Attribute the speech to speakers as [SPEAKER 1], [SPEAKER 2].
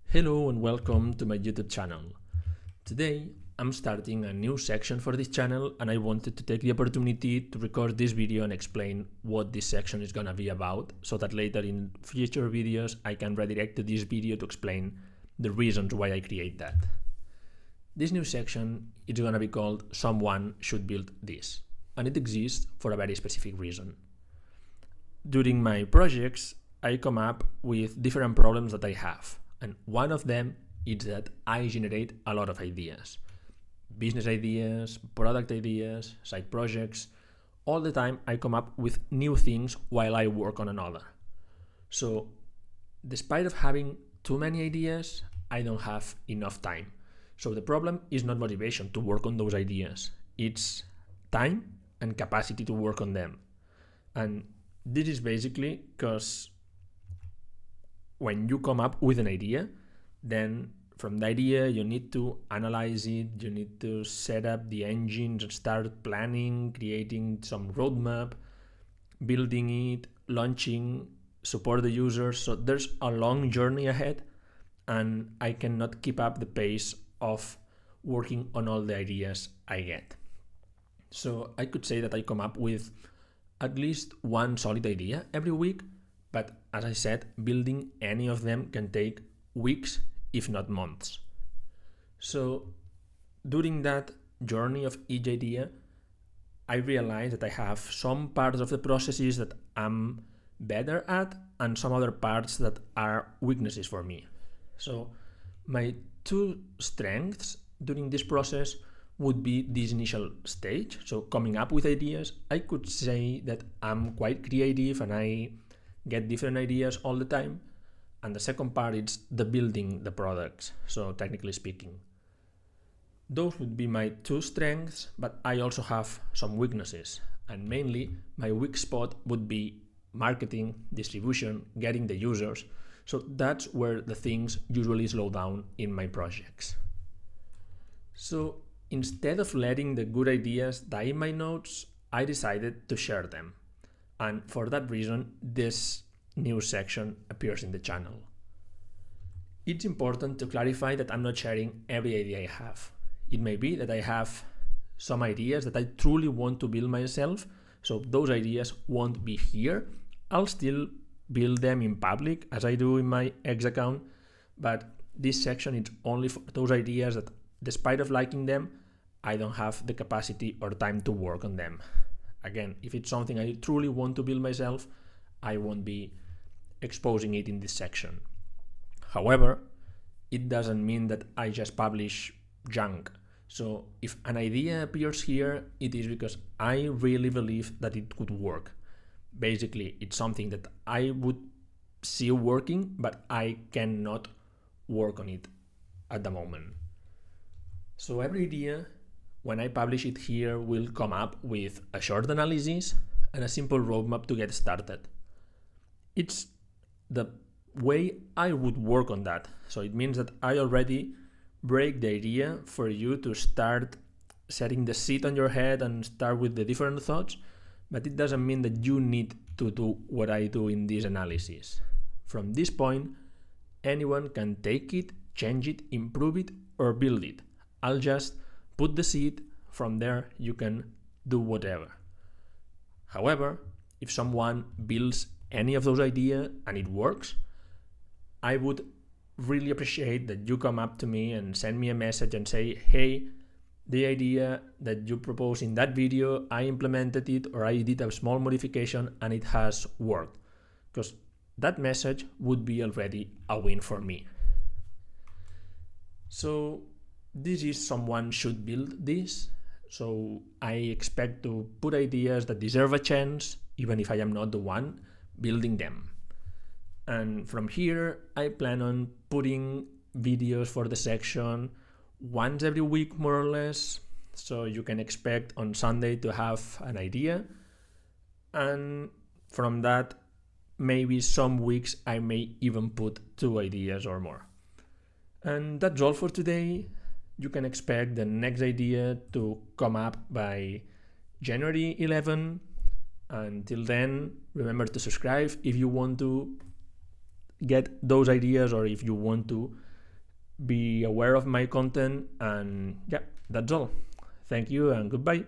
[SPEAKER 1] Hello and welcome to my YouTube channel. Today I'm starting a new section for this channel and I wanted to take the opportunity to record this video and explain what this section is gonna be about so that later in future videos I can redirect to this video to explain the reasons why I create that. This new section is gonna be called Someone Should Build This, and it exists for a very specific reason. During my projects I come up with different problems that I have. And one of them is that I generate a lot of ideas. Business ideas, product ideas, side projects. All the time I come up with new things while I work on another. So despite of having too many ideas, I don't have enough time. So the problem is not motivation to work on those ideas. It's time and capacity to work on them. And this is basically because when you come up with an idea, then from the idea you need to analyze it, you need to set up the engines and start planning, creating some roadmap, building it, launching, support the users. So there's a long journey ahead and I cannot keep up the pace of working on all the ideas I get. So I could say that I come up with at least one solid idea every week. But as I said, building any of them can take weeks, if not months. So during that journey of each idea, I realized that I have some parts of the processes that I'm better at and some other parts that are weaknesses for me. So my two strengths during this process would be this initial stage. So coming up with ideas, I could say that I'm quite creative and I get different ideas all the time. And the second part is the building the products, so technically speaking. Those would be my two strengths, but I also have some weaknesses. And mainly my weak spot would be marketing, distribution, getting the users. So that's where the things usually slow down in my projects. So instead of letting the good ideas die in my notes, I decided to share them. And for that reason, this new section appears in the channel. It's important to clarify that I'm not sharing every idea I have. It may be that I have some ideas that I truly want to build myself, so those ideas won't be here. I'll still build them in public as I do in my X account, but this section is only for those ideas that, despite of liking them, I don't have the capacity or time to work on them. Again, if it's something I truly want to build myself, I won't be exposing it in this section. However, it doesn't mean that I just publish junk. So if an idea appears here, it is because I really believe that it could work. Basically, it's something that I would see working, but I cannot work on it at the moment. So every idea, when I publish it here, will come up with a short analysis and a simple roadmap to get started. It's the way I would work on that. So it means that I already break the idea for you to start setting the seed on your head and start with the different thoughts, but it doesn't mean that you need to do what I do in this analysis. From this point, anyone can take it, change it, improve it, or build it. I'll just put the seed. From there you can do whatever. However, if someone builds any of those ideas and it works, I would really appreciate that you come up to me and send me a message and say, hey, the idea that you proposed in that video, I implemented it or I did a small modification and it has worked. Because that message would be already a win for me. So this is Someone Should Build This. So I expect to put ideas that deserve a chance, even if I am not the one building them. And from here, I plan on putting videos for the section once every week, more or less. So you can expect on Sunday to have an idea. And from that, maybe some weeks I may even put 2 ideas or more. And that's all for today. You can expect the next idea to come up by January 11. Until then, remember to subscribe if you want to get those ideas or if you want to be aware of my content, and yeah, that's all. Thank you and goodbye.